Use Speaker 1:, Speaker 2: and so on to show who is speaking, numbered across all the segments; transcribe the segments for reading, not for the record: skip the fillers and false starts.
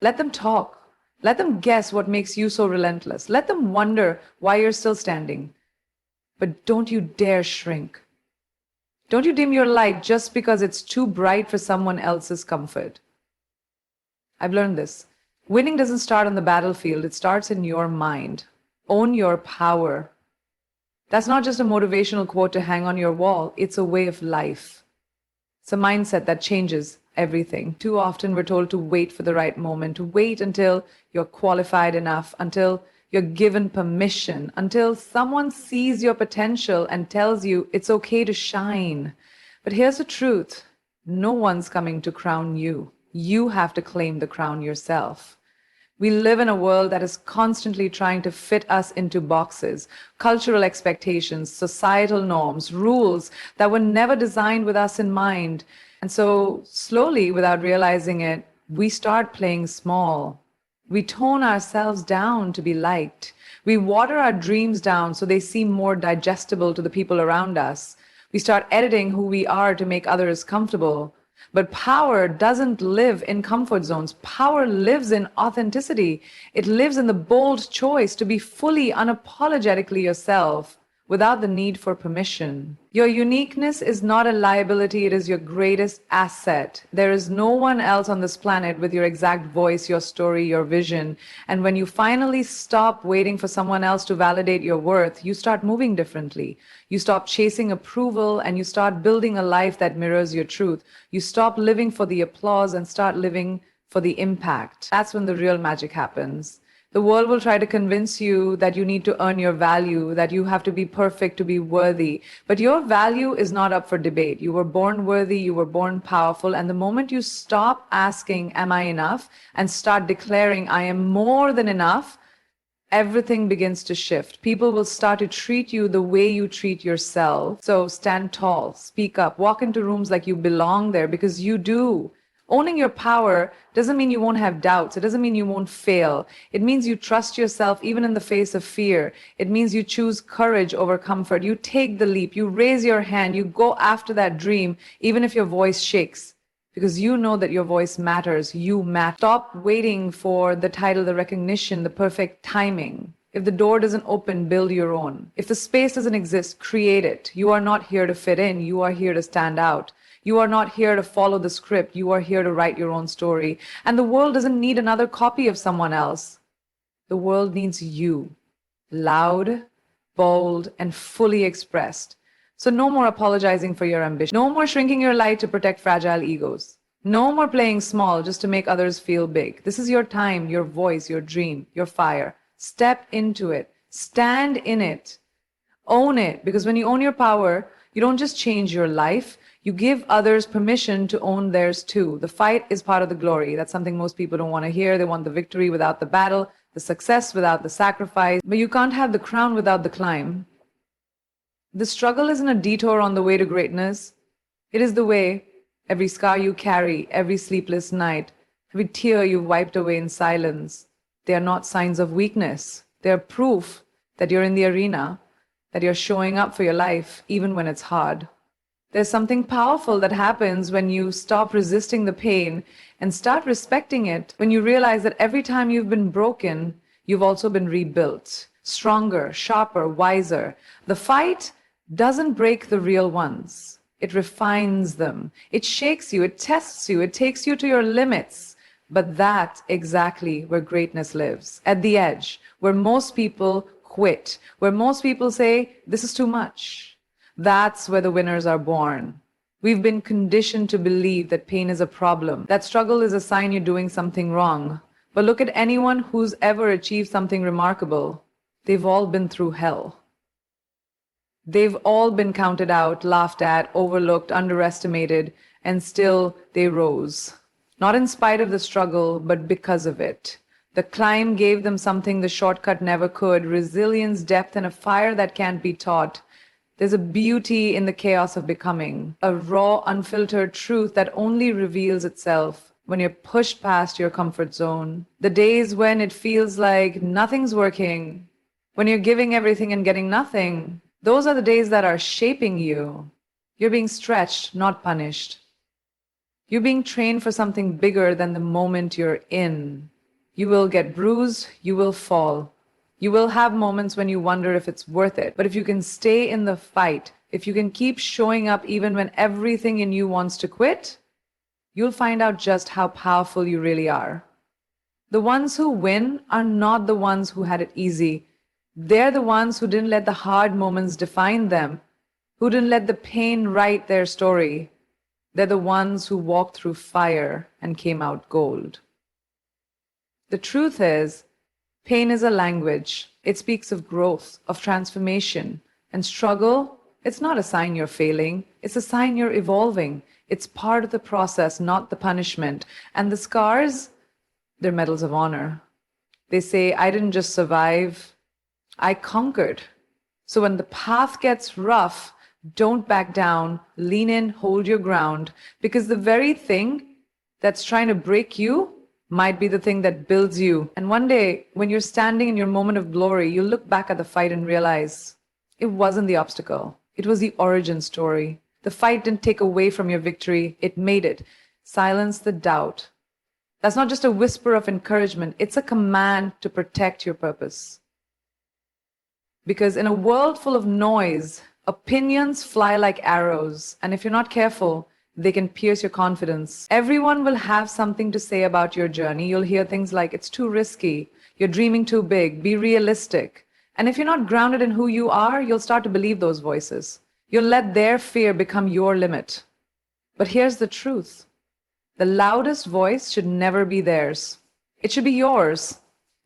Speaker 1: Let them talk. Let them guess what makes you so relentless. Let them wonder why you're still standing. But don't you dare shrink. Don't you dim your light just because it's too bright for someone else's comfort. I've learned this. Winning doesn't start on the battlefield, it starts in your mind. Own your power. That's not just a motivational quote to hang on your wall, it's a way of life. It's a mindset that changes everything. Too often we're told to wait for the right moment, to wait until you're qualified enough, until you're given permission, until someone sees your potential and tells you it's okay to shine. But here's the truth. No one's coming to crown you. You have to claim the crown yourself. We live in a world that is constantly trying to fit us into boxes, cultural expectations, societal norms, rules that were never designed with us in mind. And so, slowly, without realizing it, we start playing small. We tone ourselves down to be liked. We water our dreams down so they seem more digestible to the people around us. We start editing who we are to make others comfortable. But power doesn't live in comfort zones. Power lives in authenticity. It lives in the bold choice to be fully, unapologetically yourself without the need for permission. Your uniqueness is not a liability, it is your greatest asset. There is no one else on this planet with your exact voice, your story, your vision. And when you finally stop waiting for someone else to validate your worth, you start moving differently. You stop chasing approval and you start building a life that mirrors your truth. You stop living for the applause and start living for the impact. That's when the real magic happens. The world will try to convince you that you need to earn your value, that you have to be perfect to be worthy. But your value is not up for debate. You were born worthy, you were born powerful, and the moment you stop asking, am I enough, and start declaring, I am more than enough, everything begins to shift. People will start to treat you the way you treat yourself. So stand tall, speak up, walk into rooms like you belong there because you do. Owning your power doesn't mean you won't have doubts. It doesn't mean you won't fail. It means you trust yourself even in the face of fear. It means you choose courage over comfort. You take the leap. You raise your hand. You go after that dream, even if your voice shakes. Because you know that your voice matters. You matter. Stop waiting for the title, the recognition, the perfect timing. If the door doesn't open, build your own. If the space doesn't exist, create it. You are not here to fit in. You are here to stand out. You are not here to follow the script. You are here to write your own story. And the world doesn't need another copy of someone else. The world needs you. Loud, bold, and fully expressed. So no more apologizing for your ambition. No more shrinking your light to protect fragile egos. No more playing small just to make others feel big. This is your time, your voice, your dream, your fire. Step into it. Stand in it. Own it. Because when you own your power, you don't just change your life, you give others permission to own theirs too. The fight is part of the glory. That's something most people don't want to hear. They want the victory without the battle, the success without the sacrifice. But you can't have the crown without the climb. The struggle isn't a detour on the way to greatness. It is the way. Every scar you carry, every sleepless night, every tear you've wiped away in silence. They are not signs of weakness. They are proof that you're in the arena, that you're showing up for your life, even when it's hard. There's something powerful that happens when you stop resisting the pain and start respecting it, when you realize that every time you've been broken, you've also been rebuilt, stronger, sharper, wiser. The fight doesn't break the real ones. It refines them. It shakes you. It tests you. It takes you to your limits. But that's exactly where greatness lives, at the edge, where most people quit, where most people say, this is too much. That's where the winners are born. We've been conditioned to believe that pain is a problem, that struggle is a sign you're doing something wrong. But look at anyone who's ever achieved something remarkable. They've all been through hell. They've all been counted out, laughed at, overlooked, underestimated, and still they rose. Not in spite of the struggle, but because of it. The climb gave them something the shortcut never could: resilience, depth, and a fire that can't be taught. There's a beauty in the chaos of becoming, a raw, unfiltered truth that only reveals itself when you're pushed past your comfort zone. The days when it feels like nothing's working, when you're giving everything and getting nothing, those are the days that are shaping you. You're being stretched, not punished. You're being trained for something bigger than the moment you're in. You will get bruised, you will fall. You will have moments when you wonder if it's worth it. But if you can stay in the fight, if you can keep showing up even when everything in you wants to quit, you'll find out just how powerful you really are. The ones who win are not the ones who had it easy. They're the ones who didn't let the hard moments define them, who didn't let the pain write their story. They're the ones who walked through fire and came out gold. The truth is, pain is a language. It speaks of growth, of transformation. And struggle, it's not a sign you're failing. It's a sign you're evolving. It's part of the process, not the punishment. And the scars, they're medals of honor. They say, I didn't just survive, I conquered. So when the path gets rough, don't back down, lean in, hold your ground, because the very thing that's trying to break you might be the thing that builds you. And one day, when you're standing in your moment of glory, you'll look back at the fight and realize it wasn't the obstacle. It was the origin story. The fight didn't take away from your victory. It made it. Silence the doubt. That's not just a whisper of encouragement. It's a command to protect your purpose. Because in a world full of noise, opinions fly like arrows. And if you're not careful, they can pierce your confidence. Everyone will have something to say about your journey. You'll hear things like, it's too risky, you're dreaming too big, be realistic. And if you're not grounded in who you are, you'll start to believe those voices. You'll let their fear become your limit. But here's the truth. The loudest voice should never be theirs. It should be yours.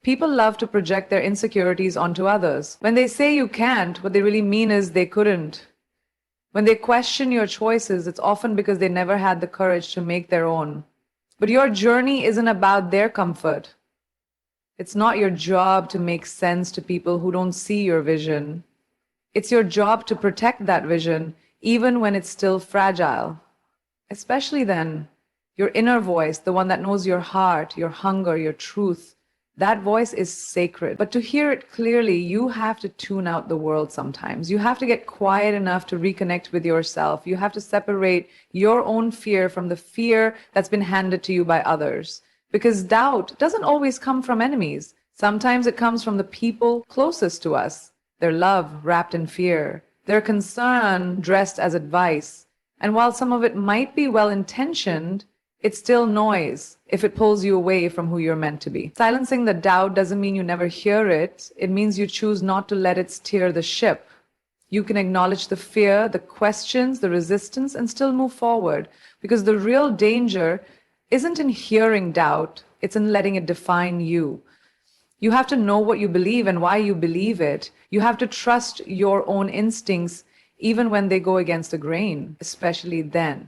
Speaker 1: People love to project their insecurities onto others. When they say you can't, what they really mean is they couldn't. When they question your choices, it's often because they never had the courage to make their own. But your journey isn't about their comfort. It's not your job to make sense to people who don't see your vision. It's your job to protect that vision, even when it's still fragile. Especially then, your inner voice, the one that knows your heart, your hunger, your truth, that voice is sacred. But to hear it clearly, you have to tune out the world sometimes. You have to get quiet enough to reconnect with yourself. You have to separate your own fear from the fear that's been handed to you by others. Because doubt doesn't always come from enemies. Sometimes it comes from the people closest to us. Their love wrapped in fear. Their concern dressed as advice. And while some of it might be well-intentioned, it's still noise if it pulls you away from who you're meant to be. Silencing the doubt doesn't mean you never hear it. It means you choose not to let it steer the ship. You can acknowledge the fear, the questions, the resistance, and still move forward. Because the real danger isn't in hearing doubt, it's in letting it define you. You have to know what you believe and why you believe it. You have to trust your own instincts even when they go against the grain, especially then.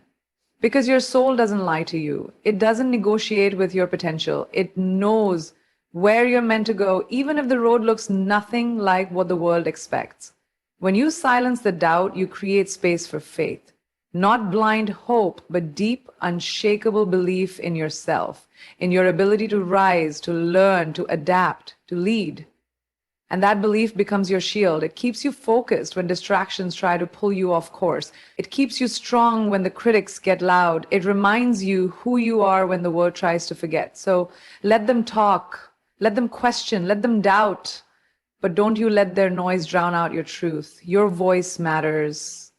Speaker 1: Because your soul doesn't lie to you. It doesn't negotiate with your potential. It knows where you're meant to go, even if the road looks nothing like what the world expects. When you silence the doubt, you create space for faith. Not blind hope, but deep, unshakable belief in yourself, in your ability to rise, to learn, to adapt, to lead. And that belief becomes your shield. It keeps you focused when distractions try to pull you off course. It keeps you strong when the critics get loud. It reminds you who you are when the world tries to forget. So let them talk, let them question, let them doubt. But don't you let their noise drown out your truth. Your voice matters.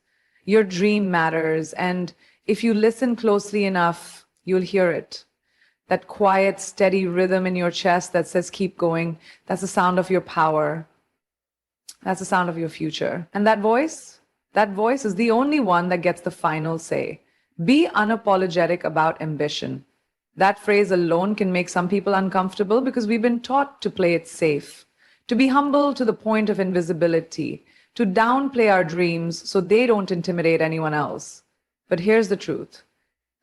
Speaker 1: Your dream matters. And if you listen closely enough, you'll hear it. That quiet, steady rhythm in your chest that says, keep going, that's the sound of your power. That's the sound of your future. And that voice is the only one that gets the final say. Be unapologetic about ambition. That phrase alone can make some people uncomfortable because we've been taught to play it safe, to be humble to the point of invisibility, to downplay our dreams so they don't intimidate anyone else. But here's the truth.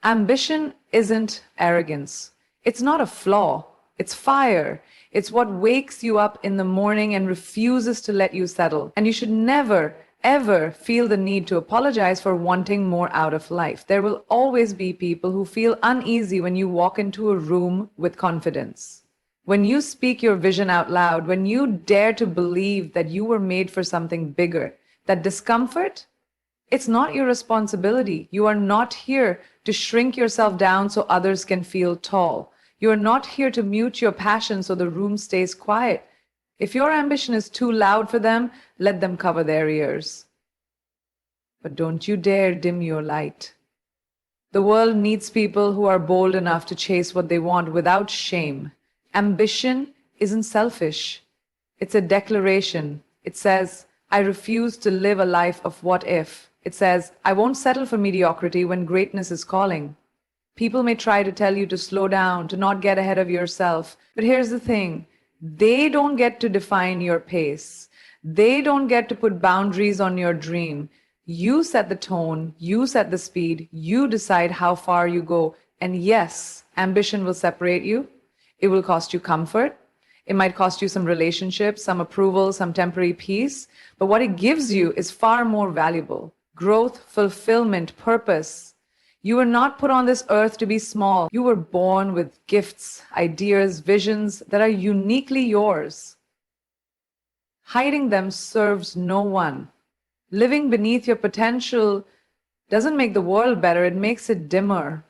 Speaker 1: Ambition isn't arrogance. It's not a flaw. It's fire. It's what wakes you up in the morning and refuses to let you settle. And you should never, ever feel the need to apologize for wanting more out of life. There will always be people who feel uneasy when you walk into a room with confidence. When you speak your vision out loud, when you dare to believe that you were made for something bigger, that discomfort, It's not your responsibility. You are not here to shrink yourself down so others can feel tall. You are not here to mute your passion so the room stays quiet. If your ambition is too loud for them, let them cover their ears. But don't you dare dim your light. The world needs people who are bold enough to chase what they want without shame. Ambition isn't selfish. It's a declaration. It says, I refuse to live a life of what if. It says, I won't settle for mediocrity when greatness is calling. People may try to tell you to slow down, to not get ahead of yourself. But here's the thing. They don't get to define your pace. They don't get to put boundaries on your dream. You set the tone, you set the speed, you decide how far you go. And yes, ambition will separate you. It will cost you comfort. It might cost you some relationships, some approval, some temporary peace. But what it gives you is far more valuable. Growth, fulfillment, purpose. You were not put on this earth to be small. You were born with gifts, ideas, visions that are uniquely yours. Hiding them serves no one. Living beneath your potential doesn't make the world better, it makes it dimmer.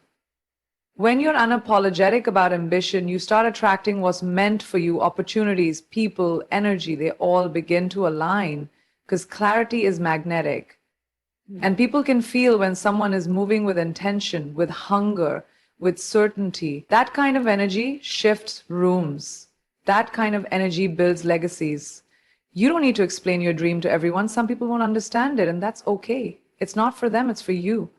Speaker 1: When you're unapologetic about ambition, you start attracting what's meant for you, opportunities, people, energy. They all begin to align because clarity is magnetic. And people can feel when someone is moving with intention, with hunger, with certainty. That kind of energy shifts rooms. That kind of energy builds legacies. You don't need to explain your dream to everyone. Some people won't understand it, and that's okay. It's not for them, it's for you.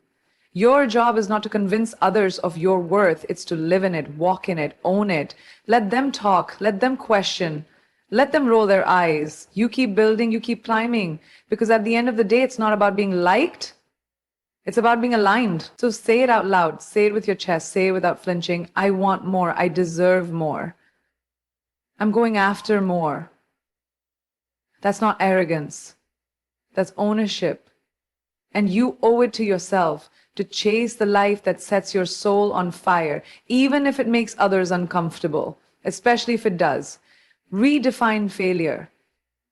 Speaker 1: Your job is not to convince others of your worth. It's to live in it, walk in it, own it. Let them talk, let them question, let them roll their eyes. You keep building, you keep climbing. Because at the end of the day, it's not about being liked. It's about being aligned. So say it out loud. Say it with your chest. Say it without flinching. I want more. I deserve more. I'm going after more. That's not arrogance. That's ownership. And you owe it to yourself to chase the life that sets your soul on fire, even if it makes others uncomfortable, especially if it does. Redefine failure.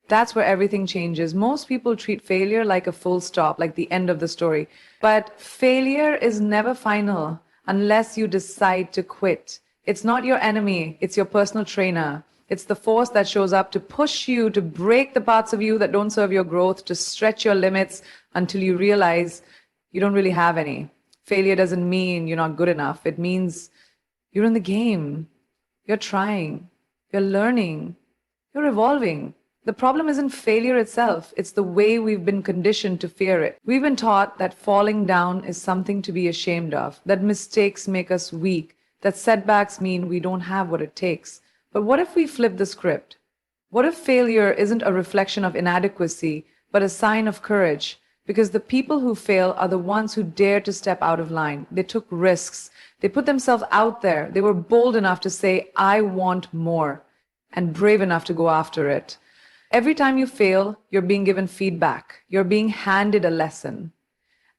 Speaker 1: That's where everything changes. Most people treat failure like a full stop, like the end of the story. But failure is never final unless you decide to quit. It's not your enemy, it's your personal trainer. It's the force that shows up to push you, to break the parts of you that don't serve your growth, to stretch your limits until you realize you don't really have any. Failure doesn't mean you're not good enough. It means you're in the game. You're trying. You're learning. You're evolving. The problem isn't failure itself. It's the way we've been conditioned to fear it. We've been taught that falling down is something to be ashamed of, that mistakes make us weak, that setbacks mean we don't have what it takes. But what if we flip the script? What if failure isn't a reflection of inadequacy, but a sign of courage? Because the people who fail are the ones who dare to step out of line. They took risks. They put themselves out there. They were bold enough to say, I want more, and brave enough to go after it. Every time you fail, you're being given feedback. You're being handed a lesson.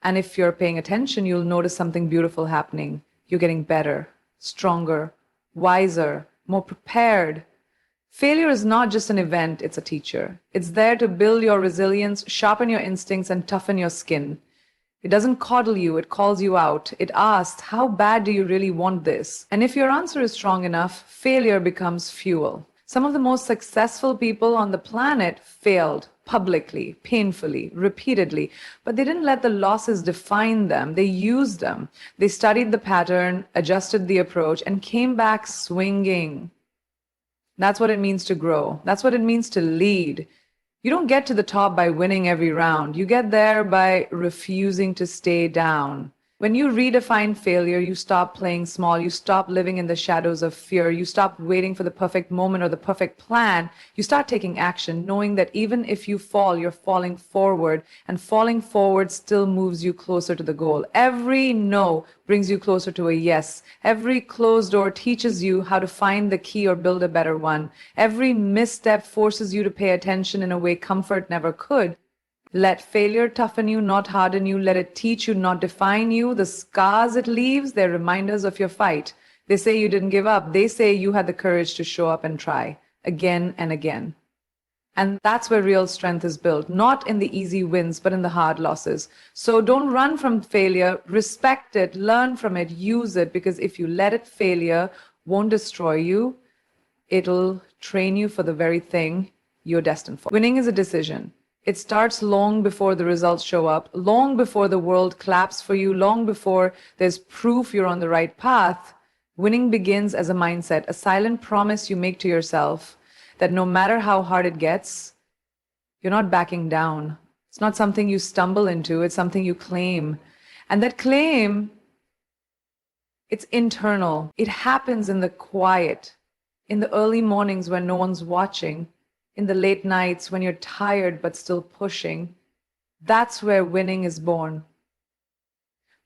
Speaker 1: And if you're paying attention, you'll notice something beautiful happening. You're getting better, stronger, wiser, more prepared. Failure is not just an event, it's a teacher. It's there to build your resilience, sharpen your instincts, and toughen your skin. It doesn't coddle you, it calls you out. It asks, how bad do you really want this? And if your answer is strong enough, failure becomes fuel. Some of the most successful people on the planet failed publicly, painfully, repeatedly, but they didn't let the losses define them. They used them. They studied the pattern, adjusted the approach, and came back swinging. That's what it means to grow. That's what it means to lead. You don't get to the top by winning every round. You get there by refusing to stay down. When you redefine failure, you stop playing small. You stop living in the shadows of fear. You stop waiting for the perfect moment or the perfect plan. You start taking action, knowing that even if you fall, you're falling forward, and falling forward still moves you closer to the goal. Every no brings you closer to a yes. Every closed door teaches you how to find the key or build a better one. Every misstep forces you to pay attention in a way comfort never could. Let failure toughen you, not harden you. Let it teach you, not define you. The scars it leaves, they're reminders of your fight. They say you didn't give up. They say you had the courage to show up and try again and again. And that's where real strength is built, not in the easy wins, but in the hard losses. So don't run from failure, respect it, learn from it, use it, because if you let it, failure won't destroy you. It'll train you for the very thing you're destined for. Winning is a decision. It starts long before the results show up, long before the world claps for you, long before there's proof you're on the right path. Winning begins as a mindset, a silent promise you make to yourself that no matter how hard it gets, you're not backing down. It's not something you stumble into, it's something you claim. And that claim, it's internal. It happens in the quiet, in the early mornings when no one's watching, in the late nights when you're tired but still pushing. That's where winning is born.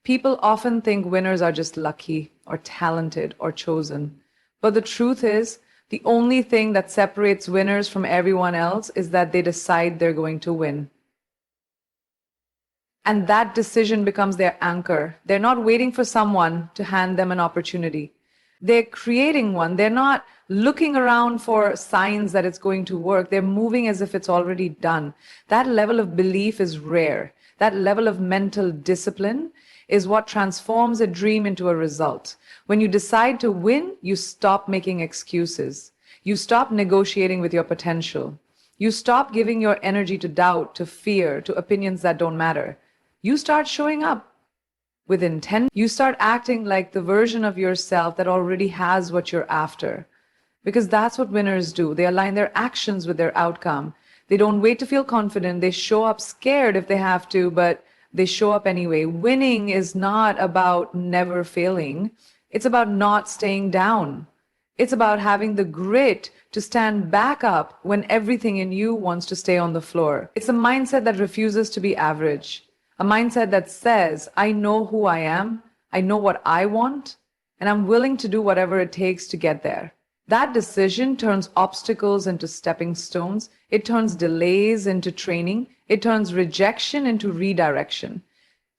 Speaker 1: People often think winners are just lucky or talented or chosen. But the truth is, the only thing that separates winners from everyone else is that they decide they're going to win. And that decision becomes their anchor. They're not waiting for someone to hand them an opportunity. They're creating one. They're not looking around for signs that it's going to work. They're moving as if it's already done. That level of belief is rare. That level of mental discipline is what transforms a dream into a result. When you decide to win, you stop making excuses. You stop negotiating with your potential. You stop giving your energy to doubt, to fear, to opinions that don't matter. You start showing up with intent. You start acting like the version of yourself that already has what you're after. Because that's what winners do. They align their actions with their outcome. They don't wait to feel confident. They show up scared if they have to, but they show up anyway. Winning is not about never failing. It's about not staying down. It's about having the grit to stand back up when everything in you wants to stay on the floor. It's a mindset that refuses to be average. A mindset that says, I know who I am, I know what I want, and I'm willing to do whatever it takes to get there. That decision turns obstacles into stepping stones. It turns delays into training. It turns rejection into redirection.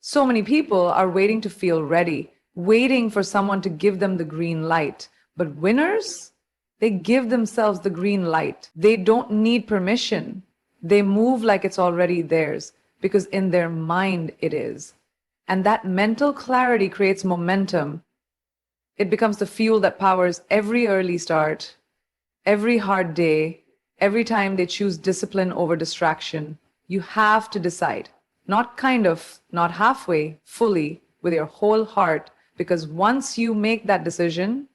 Speaker 1: So many people are waiting to feel ready, waiting for someone to give them the green light. But winners, they give themselves the green light. They don't need permission. They move like it's already theirs, because in their mind it is. And that mental clarity creates momentum. It becomes the fuel that powers every early start, every hard day, every time they choose discipline over distraction. You have to decide, not kind of, not halfway, fully, with your whole heart, because once you make that decision,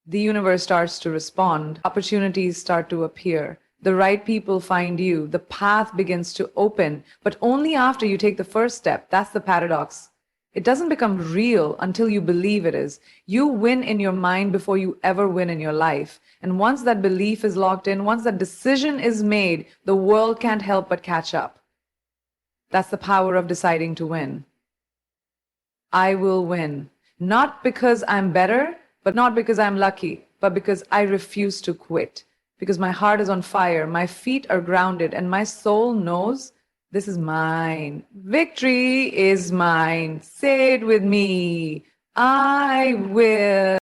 Speaker 1: the universe starts to respond, opportunities start to appear, the right people find you, the path begins to open, but only after you take the first step. That's the paradox. It doesn't become real until you believe it is. You win in your mind before you ever win in your life. And once that belief is locked in, once that decision is made, the world can't help but catch up. That's the power of deciding to win. I will win. Not because I'm better, but not because I'm lucky, but because I refuse to quit. Because my heart is on fire, my feet are grounded, and my soul knows this is mine. Victory is mine. Say it with me. I will.